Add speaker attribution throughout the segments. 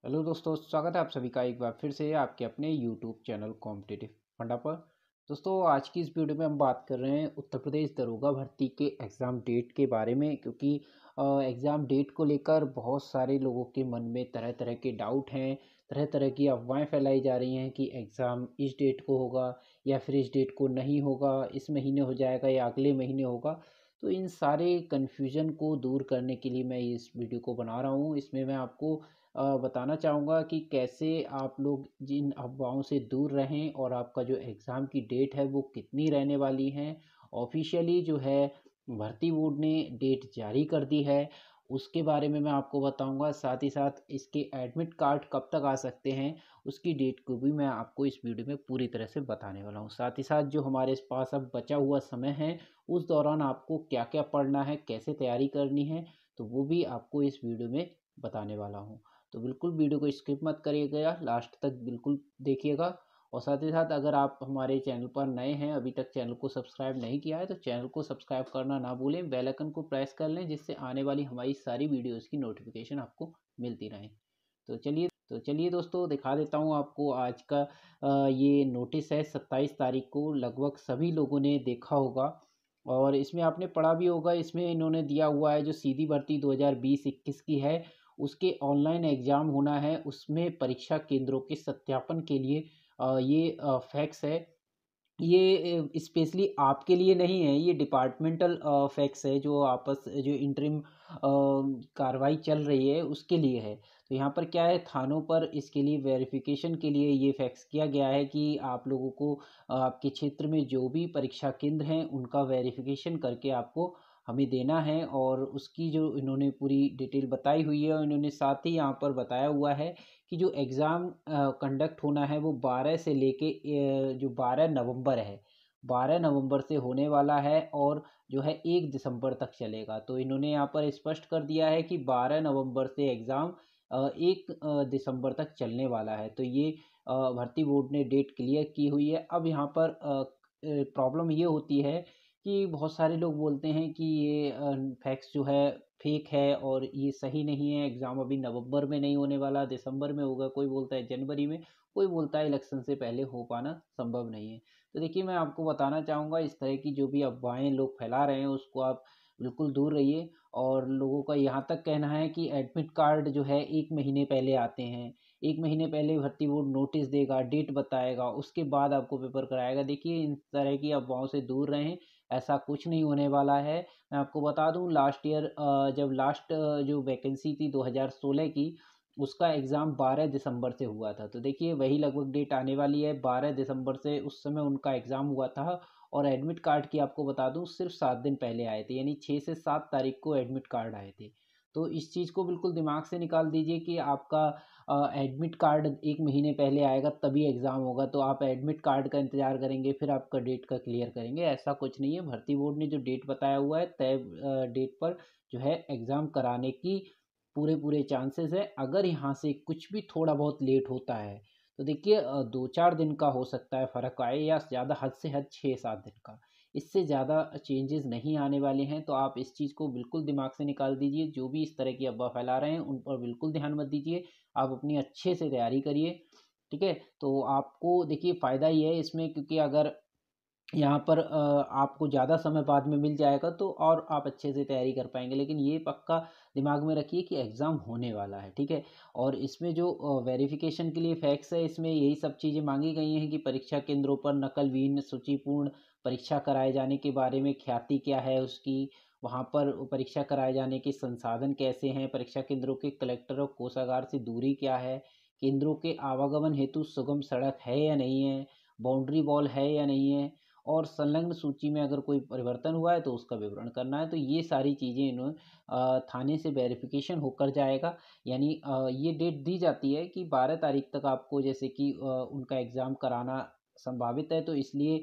Speaker 1: Hello दोस्तों, स्वागत है आप सभी का एक बार फिर से आपके अपने यूट्यूब चैनल कॉम्पिटिटिव फंडा पर। दोस्तों, आज की इस वीडियो में हम बात कर रहे हैं उत्तर प्रदेश दरोगा भर्ती के एग्ज़ाम डेट के बारे में, क्योंकि एग्ज़ाम डेट को लेकर बहुत सारे लोगों के मन में तरह तरह के डाउट हैं। तरह तरह की अफवाहें फैलाई जा रही हैं कि एग्ज़ाम इस डेट को होगा या फिर इस डेट को नहीं होगा, इस महीने हो जाएगा या अगले महीने होगा। तो इन सारे कन्फ्यूज़न को दूर करने के लिए मैं इस वीडियो को बना रहा हूँ। इसमें मैं आपको बताना चाहूँगा कि कैसे आप लोग जिन अफवाहों से दूर रहें और आपका जो एग्ज़ाम की डेट है वो कितनी रहने वाली है। ऑफ़िशियली जो है भर्ती बोर्ड ने डेट जारी कर दी है, उसके बारे में मैं आपको बताऊँगा। साथ ही साथ इसके एडमिट कार्ड कब तक आ सकते हैं, उसकी डेट को भी मैं आपको इस वीडियो में पूरी तरह से बताने वाला हूँ। साथ ही साथ जो हमारे पास अब बचा हुआ समय है, उस दौरान आपको क्या-क्या पढ़ना है, कैसे तैयारी करनी है, तो वो भी आपको इस वीडियो में बताने वाला हूँ। तो बिल्कुल वीडियो को स्किप मत करिएगा, लास्ट तक बिल्कुल देखिएगा। और साथ ही साथ अगर आप हमारे चैनल पर नए हैं, अभी तक चैनल को सब्सक्राइब नहीं किया है, तो चैनल को सब्सक्राइब करना ना भूलें, बेल आइकन को प्रेस कर लें, जिससे आने वाली हमारी सारी वीडियोज़ की नोटिफिकेशन आपको मिलती रहें। तो चलिए दोस्तों, दिखा देता हूँ आपको आज का ये नोटिस है। 27 तारीख को लगभग सभी लोगों ने देखा होगा और इसमें आपने पढ़ा भी होगा। इसमें इन्होंने दिया हुआ है जो सीधी भर्ती 2020-21 की है, उसके ऑनलाइन एग्ज़ाम होना है, उसमें परीक्षा केंद्रों के सत्यापन के लिए ये फैक्स है। ये स्पेशली आपके लिए नहीं है, ये डिपार्टमेंटल फैक्स है, जो इंटरिम कार्रवाई चल रही है उसके लिए है। तो यहाँ पर क्या है, थानों पर इसके लिए वेरिफिकेशन के लिए ये फैक्स किया गया है कि आप लोगों को आपके क्षेत्र में जो भी परीक्षा केंद्र हैं उनका वेरिफिकेशन करके आपको हमें देना है। और उसकी जो इन्होंने पूरी डिटेल बताई हुई है, और इन्होंने साथ ही यहाँ पर बताया हुआ है कि जो एग्ज़ाम कंडक्ट होना है वो 12 से लेके जो 12 नवंबर है, 12 नवंबर से होने वाला है और जो है 1 दिसंबर तक चलेगा। तो इन्होंने यहाँ पर स्पष्ट कर दिया है कि 12 नवंबर से एग्ज़ाम 1 दिसंबर तक चलने वाला है। तो ये भर्ती बोर्ड ने डेट क्लियर की हुई है। अब यहाँ पर प्रॉब्लम ये होती है कि बहुत सारे लोग बोलते हैं कि ये फैक्स जो है फेक है और ये सही नहीं है, एग्ज़ाम अभी नवंबर में नहीं होने वाला, दिसंबर में होगा, कोई बोलता है जनवरी में, कोई बोलता है इलेक्शन से पहले हो पाना संभव नहीं है। तो देखिए, मैं आपको बताना चाहूँगा, इस तरह की जो भी अफवाहें लोग फैला रहे हैं उसको आप बिल्कुल दूर रहिए। और लोगों का यहाँ तक कहना है कि एडमिट कार्ड जो है 1 महीने पहले आते हैं। 1 महीने पहले भर्ती बोर्ड नोटिस देगा, डेट बताएगा, उसके बाद आपको पेपर कराएगा। देखिए, इन तरह की अफवाहों से दूर रहें, ऐसा कुछ नहीं होने वाला है। मैं आपको बता दूँ, लास्ट ईयर जब लास्ट जो वैकेंसी थी 2016 की, उसका एग्ज़ाम 12 दिसंबर से हुआ था। तो देखिए, वही लगभग डेट आने वाली है, 12 दिसंबर से उस समय उनका एग्ज़ाम हुआ था। और एडमिट कार्ड की आपको बता दूँ, सिर्फ़ 7 दिन पहले आए थे, यानी 6 से 7 तारीख को एडमिट कार्ड आए थे। तो इस चीज़ को बिल्कुल दिमाग से निकाल दीजिए कि आपका एडमिट कार्ड 1 महीने पहले आएगा तभी एग्ज़ाम होगा, तो आप एडमिट कार्ड का इंतज़ार करेंगे, फिर आपका डेट का क्लियर करेंगे, ऐसा कुछ नहीं है। भर्ती बोर्ड ने जो डेट बताया हुआ है, तय डेट पर जो है एग्ज़ाम कराने की पूरे चांसेस है। अगर यहाँ से कुछ भी थोड़ा बहुत लेट होता है, तो देखिए 2-4 दिन का हो सकता है फ़र्क आए, या ज़्यादा हद से हद 6-7 दिन का। इससे ज़्यादा चेंजेस नहीं आने वाले हैं, तो आप इस चीज़ को बिल्कुल दिमाग से निकाल दीजिए। जो भी इस तरह की अफ़वाह फैला रहे हैं, उन पर बिल्कुल ध्यान मत दीजिए। आप अपनी अच्छे से तैयारी करिए, ठीक है? तो आपको देखिए फ़ायदा ये है इसमें, क्योंकि अगर यहाँ पर आपको ज़्यादा समय बाद में मिल जाएगा तो और आप अच्छे से तैयारी कर पाएँगे। लेकिन ये पक्का दिमाग में रखिए कि एग्ज़ाम होने वाला है, ठीक है? और इसमें जो वेरिफ़िकेशन के लिए फैक्स है, इसमें यही सब चीज़ें माँगी गई हैं कि परीक्षा केंद्रों पर नकलविहीन सूचिपूर्ण परीक्षा कराए जाने के बारे में ख्याति क्या है उसकी, वहाँ पर परीक्षा कराए जाने के संसाधन कैसे हैं, परीक्षा केंद्रों के कलेक्टर और कोषागार से दूरी क्या है, केंद्रों के आवागमन हेतु सुगम सड़क है या नहीं है, बाउंड्री वॉल है या नहीं है, और संलग्न सूची में अगर कोई परिवर्तन हुआ है तो उसका विवरण करना है। तो ये सारी चीज़ें इन्होंने थाने से वेरिफिकेशन होकर जाएगा। यानी ये डेट दी जाती है कि 12 तारीख तक आपको, जैसे कि उनका एग्ज़ाम कराना संभावित है, तो इसलिए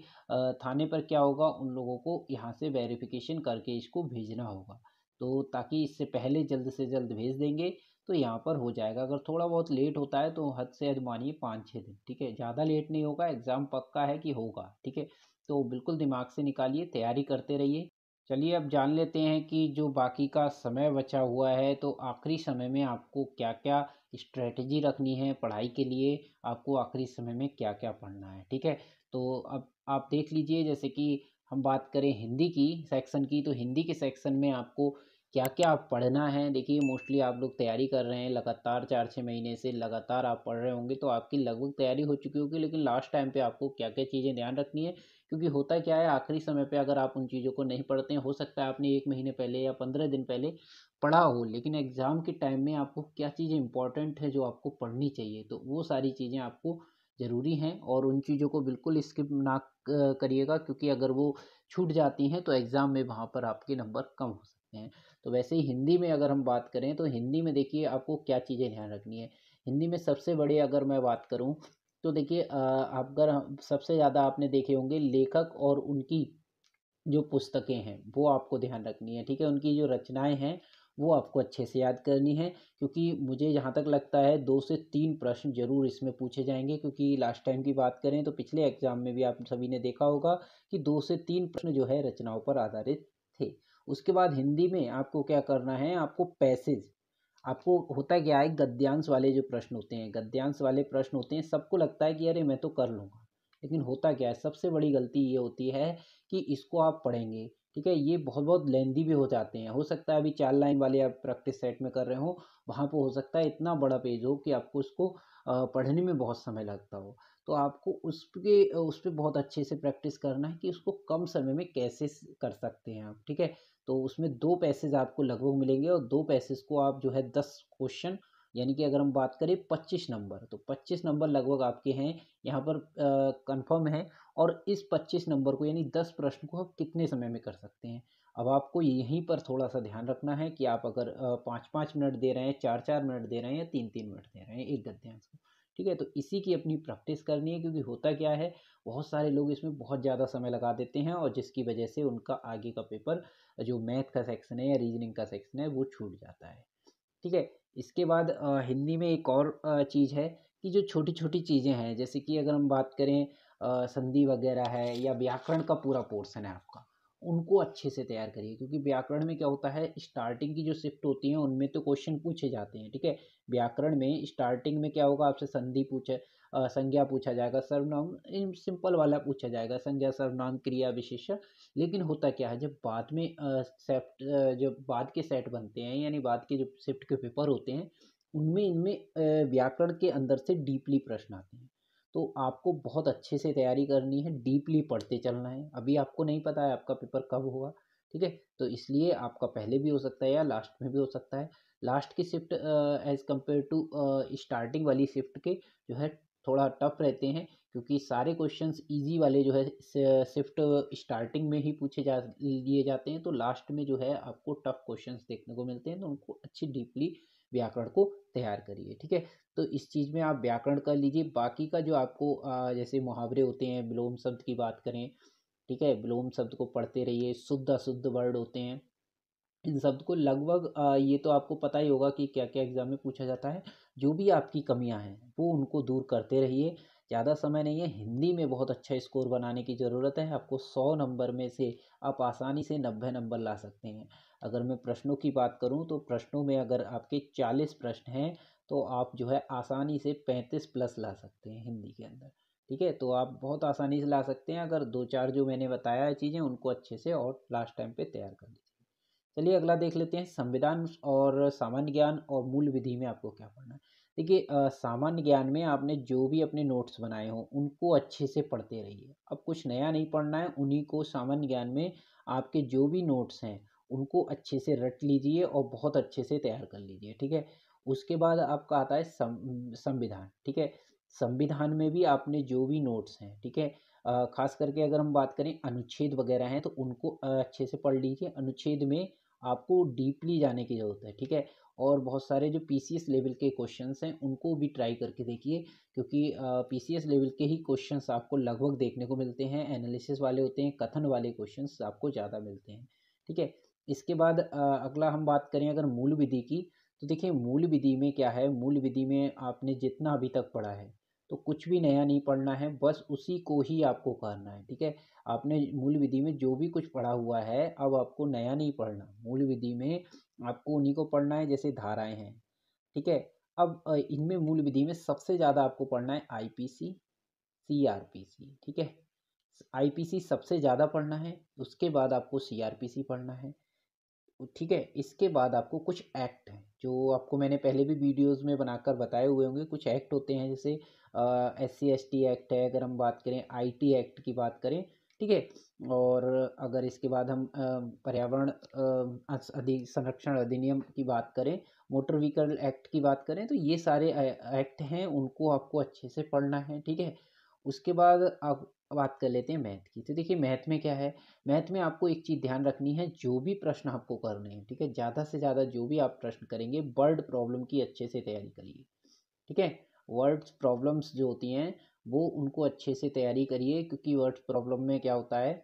Speaker 1: थाने पर क्या होगा, उन लोगों को यहाँ से वेरिफिकेशन करके इसको भेजना होगा। तो ताकि इससे पहले जल्द से जल्द भेज देंगे तो यहाँ पर हो जाएगा। अगर थोड़ा बहुत लेट होता है तो हद से हद मानिए 5-6 दिन, ठीक है? ज़्यादा लेट नहीं होगा, एग्ज़ाम पक्का है कि होगा, ठीक है? तो बिल्कुल दिमाग से निकालिए, तैयारी करते रहिए। चलिए, अब जान लेते हैं कि जो बाकी का समय बचा हुआ है, तो आखिरी समय में आपको क्या-क्या स्ट्रेटजी रखनी है पढ़ाई के लिए, आपको आखिरी समय में क्या क्या पढ़ना है, ठीक है। तो अब आप देख लीजिए, जैसे कि हम बात करें हिंदी की सेक्शन की, तो हिंदी के सेक्शन में आपको क्या क्या पढ़ना है। देखिए मोस्टली आप लोग तैयारी कर रहे हैं लगातार 4-6 महीने से लगातार आप पढ़ रहे होंगे, तो आपकी लगभग तैयारी हो चुकी होगी, लेकिन लास्ट टाइम पे आपको क्या क्या चीज़ें ध्यान रखनी है। क्योंकि होता क्या है, आखिरी समय पे अगर आप उन चीज़ों को नहीं पढ़ते हैं, हो सकता है आपने 1 महीने पहले या 15 दिन पहले पढ़ा हो, लेकिन एग्ज़ाम के टाइम में आपको क्या चीज़ें इंपॉर्टेंट है जो आपको पढ़नी चाहिए, तो वो सारी चीज़ें आपको ज़रूरी हैं, और उन चीज़ों को बिल्कुल स्किप ना करिएगा, क्योंकि अगर वो छूट जाती हैं तो एग्ज़ाम में वहाँ पर आपके नंबर कम हो सकते हैं। तो वैसे ही हिंदी में अगर हम बात करें, तो हिंदी में देखिए आपको क्या चीज़ें ध्यान रखनी है। हिंदी में सबसे बड़े अगर मैं बात करूँ, तो देखिए अगर सबसे ज़्यादा आपने देखे होंगे लेखक और उनकी जो पुस्तकें हैं वो आपको ध्यान रखनी है, ठीक है। उनकी जो रचनाएँ हैं वो आपको अच्छे से याद करनी है, क्योंकि मुझे जहाँ तक लगता है 2 से 3 प्रश्न ज़रूर इसमें पूछे जाएँगे, क्योंकि लास्ट टाइम की बात करें तो पिछले एग्ज़ाम में भी आप सभी ने देखा होगा कि 2 से 3 प्रश्न जो है रचनाओं पर आधारित थे। उसके बाद हिंदी में आपको क्या करना है, आपको पैसेज, आपको होता क्या है, गद्यांश वाले जो प्रश्न होते हैं, गद्यांश वाले प्रश्न होते हैं, सबको लगता है कि अरे मैं तो कर लूँगा। लेकिन होता क्या है, सबसे बड़ी गलती ये होती है कि इसको आप पढ़ेंगे, ठीक है, ये बहुत-बहुत लेंदी भी हो जाते हैं। हो सकता है अभी 4 लाइन वाले आप प्रैक्टिस सेट में कर रहे हो, वहाँ पे हो सकता है इतना बड़ा पेज हो कि आपको उसको पढ़ने में बहुत समय लगता हो। तो आपको उस पे बहुत अच्छे से प्रैक्टिस करना है कि उसको कम समय में कैसे कर सकते हैं आप, ठीक है। तो उसमें 2 पैसेज आपको लगभग मिलेंगे, और 2 पैसेज को आप जो है 10 क्वेश्चन, यानी कि अगर हम बात करें 25 नंबर, तो 25 नंबर लगभग आपके हैं यहाँ पर कन्फर्म है। और इस 25 नंबर को, यानी 10 प्रश्न को आप कितने समय में कर सकते हैं। अब आपको यहीं पर थोड़ा-सा ध्यान रखना है कि आप अगर 5-5 मिनट दे रहे हैं, 4-4 मिनट दे रहे हैं या 3-3 मिनट दे रहे हैं एक गद्यांश को, ठीक है? तो इसी की अपनी प्रैक्टिस करनी है, क्योंकि होता क्या है, बहुत सारे लोग इसमें बहुत ज़्यादा समय लगा देते हैं, और जिसकी वजह से उनका आगे का पेपर, जो मैथ का सेक्शन है या रीजनिंग का सेक्शन है, वो छूट जाता है। ठीक है? इसके बाद हिंदी में एक और चीज़ है कि जो छोटी-छोटी चीज़ें हैं, जैसे कि अगर हम बात करें संधि वगैरह है या व्याकरण का पूरा पोर्शन है आपका, उनको अच्छे से तैयार करिए, क्योंकि व्याकरण में क्या होता है, स्टार्टिंग की जो शिफ्ट होती है उनमें तो क्वेश्चन पूछे जाते हैं, ठीक है? व्याकरण में स्टार्टिंग में क्या होगा, आपसे संधि संज्ञा पूछा जाएगा, सर्वनाम इन सिंपल वाला पूछा जाएगा, संज्ञा, सर्वनाम, क्रिया, विशेषण। लेकिन होता क्या है, जब बाद में जब बाद के सेट बनते हैं, यानी बाद के जो शिफ्ट के पेपर होते हैं, उनमें इनमें व्याकरण के अंदर से डीपली प्रश्न आते हैं। तो आपको बहुत अच्छे से तैयारी करनी है, डीपली पढ़ते चलना है। अभी आपको नहीं पता है आपका पेपर कब होगा, ठीक है? तो इसलिए आपका पहले भी हो सकता है या लास्ट में भी हो सकता है। लास्ट की shift as compare to starting वाली शिफ्ट के जो है थोड़ा टफ रहते हैं, क्योंकि सारे क्वेश्चंस ईज़ी वाले जो है शिफ्ट स्टार्टिंग में ही पूछे जा लिए जाते हैं, तो लास्ट में जो है आपको टफ क्वेश्चंस देखने को मिलते हैं, तो उनको अच्छी डीपली व्याकरण को तैयार करिए, ठीक है। तो इस चीज़ में आप व्याकरण कर लीजिए, बाकी का जो आपको जैसे मुहावरे होते हैं, विलोम शब्द की बात करें, ठीक है, विलोम शब्द को पढ़ते रहिए, शुद्ध अशुद्ध वर्ड होते हैं, इन शब्द को लगभग ये तो आपको पता ही होगा कि क्या-क्या एग्ज़ाम में पूछा जाता है। जो भी आपकी कमियाँ हैं, वो उनको दूर करते रहिए। ज़्यादा समय नहीं है, हिंदी में बहुत अच्छा स्कोर बनाने की ज़रूरत है। आपको 100 नंबर में से आप आसानी से 90 नंबर ला सकते हैं। अगर मैं प्रश्नों की बात करूँ, तो प्रश्नों में अगर आपके 40 प्रश्न हैं, तो आप जो है आसानी से 35 प्लस ला सकते हैं हिंदी के अंदर। ठीक है? तो आप बहुत आसानी से ला सकते हैं, अगर 2-4 जो मैंने बताया है चीज़ें, उनको अच्छे से और लास्ट टाइम पे तैयार कर लीजिए। चलिए अगला देख लेते हैं, संविधान और सामान्य ज्ञान और मूल विधि में आपको क्या पढ़ना है। देखिए सामान्य ज्ञान में आपने जो भी अपने नोट्स बनाए हों उनको अच्छे से पढ़ते रहिए। अब कुछ नया नहीं पढ़ना है, उन्हीं को सामान्य ज्ञान में आपके जो भी नोट्स हैं उनको अच्छे से रट लीजिए और बहुत अच्छे से तैयार कर लीजिए, ठीक है। उसके बाद आपका आता है संविधान, ठीक है। संविधान में भी आपने जो भी नोट्स हैं, ठीक है, खास करके अगर हम बात करें अनुच्छेद वगैरह हैं, तो उनको अच्छे से पढ़ लीजिए। अनुच्छेद में आपको डीपली जाने की ज़रूरत है, ठीक है? और बहुत सारे जो पीसीएस लेवल के क्वेश्चंस हैं, उनको भी ट्राई करके देखिए, क्योंकि पीसीएस लेवल के ही क्वेश्चंस आपको लगभग देखने को मिलते हैं, एनालिसिस वाले होते हैं, कथन वाले क्वेश्चंस आपको ज़्यादा मिलते हैं, ठीक है? इसके बाद अगला हम बात करें अगर मूल विधि की, तो देखिए मूल विधि में क्या है, मूल विधि में आपने जितना अभी तक पढ़ा है, तो कुछ भी नया नहीं पढ़ना है, बस उसी को ही आपको करना है, ठीक है? आपने मूल विधि में जो भी कुछ पढ़ा हुआ है, अब आपको नया नहीं पढ़ना। मूल विधि में आपको उन्हीं को पढ़ना है, जैसे धाराएँ हैं, ठीक है? अब इनमें मूल विधि में सबसे ज़्यादा आपको पढ़ना है आईपीसी, सीआरपीसी, ठीक है। आईपीसी सबसे ज़्यादा पढ़ना है, उसके बाद आपको सीआरपीसी पढ़ना है, ठीक है। इसके बाद आपको कुछ एक्ट हैं जो आपको मैंने पहले भी वीडियोस में बनाकर बताए हुए होंगे। कुछ एक्ट होते हैं जैसे SC/ST एक्ट है, अगर हम बात करें आईटी एक्ट की बात करें, ठीक है। और अगर इसके बाद हम पर्यावरण संरक्षण अधिनियम की बात करें, मोटर व्हीकल एक्ट की बात करें, तो ये सारे एक्ट हैं, उनको आपको अच्छे से पढ़ना है, ठीक है। उसके बाद आप बात कर लेते हैं मैथ की। तो देखिए मैथ में क्या है, मैथ में आपको एक चीज़ ध्यान रखनी है, जो भी प्रश्न आपको करने हैं, ठीक है, ज़्यादा से ज़्यादा जो भी आप प्रश्न करेंगे वर्ड प्रॉब्लम की अच्छे से तैयारी करिए, ठीक है। वर्ड्स प्रॉब्लम्स जो होती हैं वो उनको अच्छे से तैयारी करिए, क्योंकि वर्ड्स प्रॉब्लम में क्या होता है,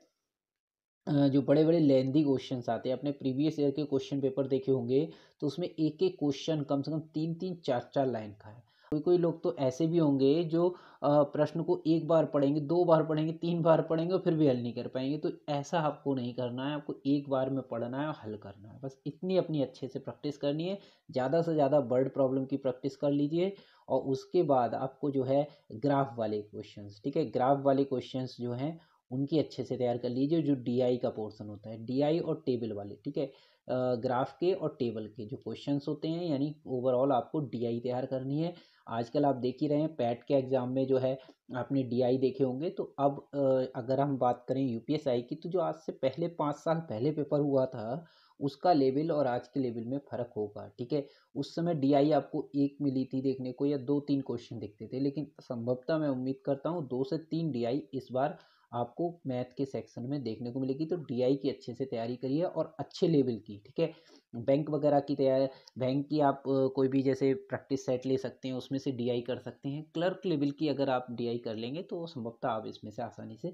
Speaker 1: जो बड़े बड़े लेंदी क्वेश्चंस आते हैं, अपने प्रीवियस ईयर के क्वेश्चन पेपर देखे होंगे, तो उसमें एक एक क्वेश्चन कम से कम तीन तीन चार चार लाइन का है। कोई कोई लोग तो ऐसे भी होंगे जो प्रश्न को एक बार पढ़ेंगे, दो बार पढ़ेंगे, तीन बार पढ़ेंगे और फिर भी हल नहीं कर पाएंगे। तो ऐसा आपको नहीं करना है, आपको एक बार में पढ़ना है और हल करना है, बस इतनी अपनी अच्छे से प्रैक्टिस करनी है। ज़्यादा से ज़्यादा वर्ड प्रॉब्लम की प्रैक्टिस कर लीजिए, और उसके बाद आपको जो है ग्राफ वाले क्वेश्चंस, ठीक है, ग्राफ वाले क्वेश्चंस जो हैं उनकी अच्छे से तैयार कर लीजिए। जो डीआई का पोर्शन होता है, डीआई और टेबल वाले, ठीक है, ग्राफ के और टेबल के जो क्वेश्चंस होते हैं, यानी ओवरऑल आपको डीआई तैयार करनी है। आजकल आप देख ही रहे हैं पैट के एग्ज़ाम में जो है आपने डीआई देखे होंगे। तो अब अगर हम बात करें यूपीएसआई की, तो जो आज से पहले 5 साल पहले पेपर हुआ था, उसका लेवल और आज के लेवल में फ़र्क होगा, ठीक है। उस समय डीआई आपको एक मिली थी देखने को, या दो तीन क्वेश्चन दिखते थे, लेकिन संभवतः मैं उम्मीद करता हूँ 2 से 3 डीआई इस बार आपको मैथ के सेक्शन में देखने को मिलेगी। तो डीआई की अच्छे से तैयारी करिए, और अच्छे लेवल की, ठीक है। बैंक वगैरह की तैयारी, बैंक की आप कोई भी जैसे प्रैक्टिस सेट ले सकते हैं, उसमें से डीआई कर सकते हैं। क्लर्क लेवल की अगर आप डीआई कर लेंगे तो संभवतः आप इसमें से आसानी से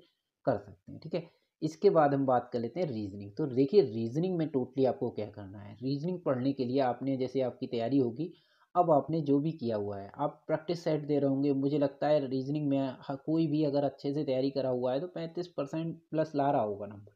Speaker 1: कर सकते हैं, ठीक है। इसके बाद हम बात कर लेते हैं रीजनिंग। तो देखिए रीजनिंग में टोटली आपको क्या करना है, रीजनिंग पढ़ने के लिए आपने जैसे आपकी तैयारी होगी, अब आपने जो भी किया हुआ है, आप प्रैक्टिस सेट दे रहे होंगे, मुझे लगता है रीजनिंग में कोई भी अगर अच्छे से तैयारी करा हुआ है तो 35% प्लस ला रहा होगा नंबर।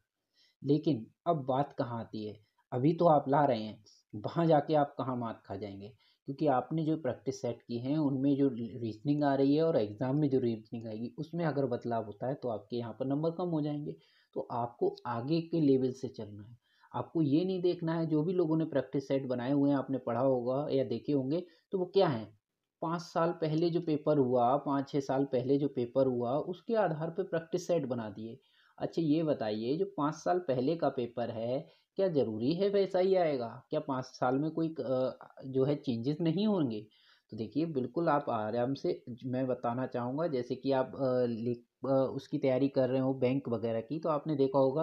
Speaker 1: लेकिन अब बात कहाँ आती है, अभी तो आप ला रहे हैं, वहाँ जाके आप कहाँ मात खा जाएंगे, क्योंकि आपने जो प्रैक्टिस सेट की है उनमें जो रीजनिंग आ रही है और एग्जाम में जो रीजनिंग आएगी उसमें अगर बदलाव होता है तो आपके यहाँ पर नंबर कम हो जाएंगे। तो आपको आगे के लेवल से चलना है। आपको ये नहीं देखना है, जो भी लोगों ने प्रैक्टिस सेट बनाए हुए हैं आपने पढ़ा होगा या देखे होंगे, तो वो क्या है, 5 साल पहले जो पेपर हुआ, 5-6 साल पहले जो पेपर हुआ, उसके आधार पर प्रैक्टिस सेट बना दिए। अच्छा ये बताइए, जो 5 साल पहले का पेपर है, क्या ज़रूरी है वैसा ही आएगा? क्या 5 साल में कोई जो है चेंजेस नहीं होंगे? तो देखिए बिल्कुल आप आराम से, मैं बताना चाहूँगा, जैसे कि आप उसकी तैयारी कर रहे हो बैंक वगैरह की, तो आपने देखा होगा,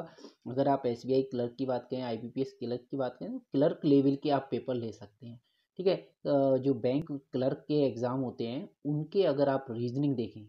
Speaker 1: अगर आप एसबीआई क्लर्क की बात करें, आईबीपीएस क्लर्क की बात करें, तो क्लर्क लेवल के आप पेपर ले सकते हैं, ठीक है। जो बैंक क्लर्क के एग्ज़ाम होते हैं उनके अगर आप रीजनिंग देखें,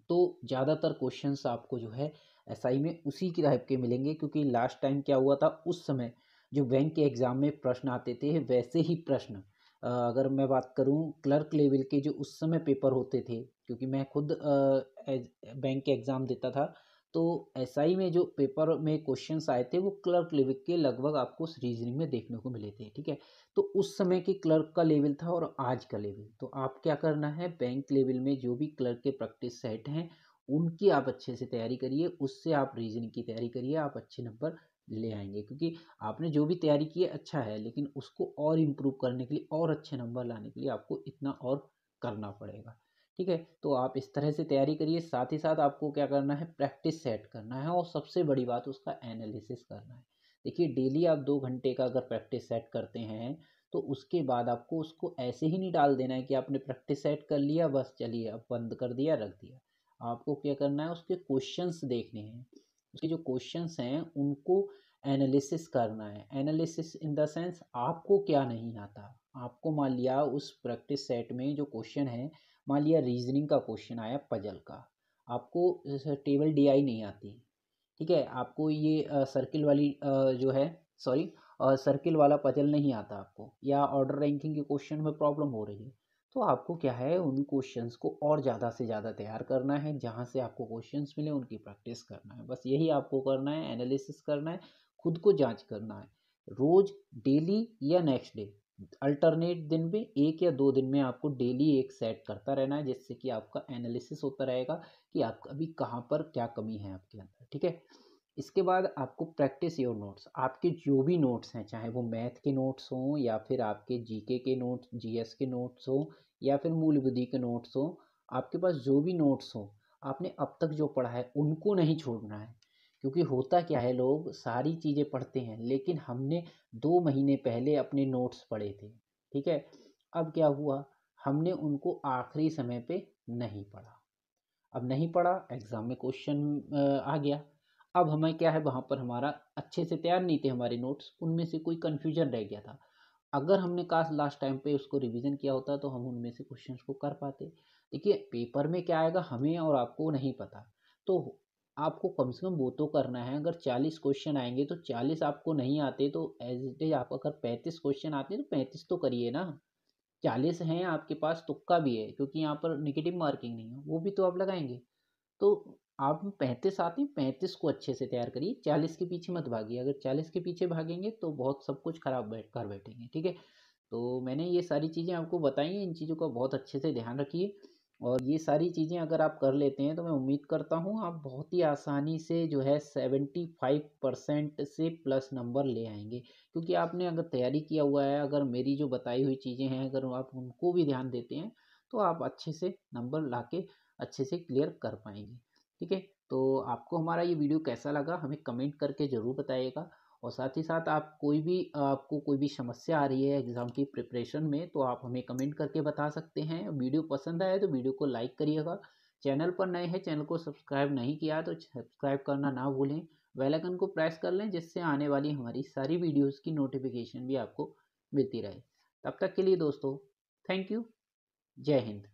Speaker 1: तो ज़्यादातर क्वेश्चंस आपको जो है एसआई में उसी की टाइप के मिलेंगे, क्योंकि लास्ट टाइम क्या हुआ था, उस समय जो बैंक के एग्ज़ाम में प्रश्न आते थे वैसे ही प्रश्न, अगर मैं बात करूं क्लर्क लेवल के जो उस समय पेपर होते थे, क्योंकि मैं खुद बैंक के एग्ज़ाम देता था, तो एसआई में जो पेपर में क्वेश्चंस आए थे वो क्लर्क लेवल के लगभग आपको रीजनिंग में देखने को मिले थे, ठीक है। तो उस समय की क्लर्क का लेवल था और आज का लेवल, तो आप क्या करना है, बैंक लेवल में जो भी क्लर्क के प्रैक्टिस सेट हैं उनकी आप अच्छे से तैयारी करिए, उससे आप रीजनिंग की तैयारी करिए, आप अच्छे नंबर ले आएंगे। क्योंकि आपने जो भी तैयारी की है अच्छा है, लेकिन उसको और इम्प्रूव करने के लिए और अच्छे नंबर लाने के लिए आपको इतना और करना पड़ेगा, ठीक है। तो आप इस तरह से तैयारी करिए, साथ ही साथ आपको क्या करना है, प्रैक्टिस सेट करना है, और सबसे बड़ी बात उसका एनालिसिस करना है। देखिए डेली आप 2 घंटे का अगर प्रैक्टिस सेट करते हैं, तो उसके बाद आपको उसको ऐसे ही नहीं डाल देना है कि आपने प्रैक्टिस सेट कर लिया बस चलिए अब बंद कर दिया रख दिया। आपको क्या करना है, उसके क्वेश्चंस देखने हैं, उसके जो क्वेश्चंस हैं उनको एनालिसिस करना है। एनालिसिस इन द सेंस, आपको क्या नहीं आता, आपको मान लिया उस प्रैक्टिस सेट में जो क्वेश्चन है, मान लिया रीजनिंग का क्वेश्चन आया पजल का, आपको टेबल डीआई नहीं आती, ठीक है, आपको ये सर्किल वाली जो है, सॉरी, सर्किल वाला पजल नहीं आता आपको, या ऑर्डर रैंकिंग के क्वेश्चन में प्रॉब्लम हो रही है, तो आपको क्या है, उन क्वेश्चंस को और ज़्यादा से ज़्यादा तैयार करना है, जहाँ से आपको क्वेश्चंस मिले उनकी प्रैक्टिस करना है, बस यही आपको करना है, एनालिसिस करना है, खुद को जांच करना है, रोज, डेली या नेक्स्ट डे, अल्टरनेट दिन में 1 या 2 दिन में आपको डेली एक सेट करता रहना है, जिससे कि आपका एनालिसिस होता रहेगा कि आप अभी कहाँ पर क्या कमी है आपके अंदर, ठीक है। इसके बाद आपको प्रैक्टिस योर नोट्स, आपके जो भी नोट्स हैं, चाहे वो मैथ के नोट्स हों या फिर आपके जीके के नोट्स, जीएस के नोट्स हों या फिर मूल बुद्धि के नोट्स हों, आपके पास जो भी नोट्स हों, आपने अब तक जो पढ़ा है उनको नहीं छोड़ना है। क्योंकि होता क्या है, लोग सारी चीज़ें पढ़ते हैं लेकिन हमने 2 महीने पहले अपने नोट्स पढ़े थे, ठीक है। अब क्या हुआ, हमने उनको आखिरी समय पे नहीं पढ़ा। अब नहीं पढ़ा, एग्ज़ाम में क्वेश्चन आ गया। अब हमें क्या है, वहाँ पर हमारा अच्छे से तैयार नहीं थे हमारे नोट्स, उनमें से कोई कन्फ्यूजन रह गया था। अगर हमने काश लास्ट टाइम पे उसको रिवीजन किया होता तो हम उनमें से क्वेश्चंस को कर पाते। देखिए पेपर में क्या आएगा हमें और आपको नहीं पता, तो आपको कम से कम वो तो करना है। अगर 40 क्वेश्चन आएंगे तो 40 आपको नहीं आते तो एज इट इज, आप अगर 35 क्वेश्चन आते हैं तो 35 तो करिए ना। 40 हैं आपके पास, तुक्का भी है क्योंकि यहाँ पर नेगेटिव मार्किंग नहीं है, वो भी तो आप लगाएंगे। तो आप 35 आते हैं, 35 को अच्छे से तैयार करिए, 40 के पीछे मत भागिए। अगर 40 के पीछे भागेंगे तो बहुत सब कुछ खराब कर बैठेंगे, ठीक है। तो मैंने ये सारी चीज़ें आपको बताई हैं, इन चीज़ों का बहुत अच्छे से ध्यान रखिए। और ये सारी चीज़ें अगर आप कर लेते हैं तो मैं उम्मीद करता हूँ आप बहुत ही आसानी से जो है 75% से प्लस नंबर ले आएंगे। क्योंकि आपने अगर तैयारी किया हुआ है, अगर मेरी जो बताई हुई चीज़ें हैं अगर आप उनको भी ध्यान देते हैं तो आप अच्छे से नंबर ला के अच्छे से क्लियर कर पाएंगे, ठीक है। तो आपको हमारा ये वीडियो कैसा लगा हमें कमेंट करके ज़रूर बताइएगा। और साथ ही साथ आपको कोई भी समस्या आ रही है एग्ज़ाम की प्रिपरेशन में तो आप हमें कमेंट करके बता सकते हैं। वीडियो पसंद आए तो वीडियो को लाइक करिएगा। चैनल पर नए हैं, चैनल को सब्सक्राइब नहीं किया तो सब्सक्राइब करना ना भूलें। बेल आइकन को प्रेस कर लें जिससे आने वाली हमारी सारी वीडियोज़ की नोटिफिकेशन भी आपको मिलती रहे। तब तक के लिए दोस्तों, थैंक यू। जय हिंद।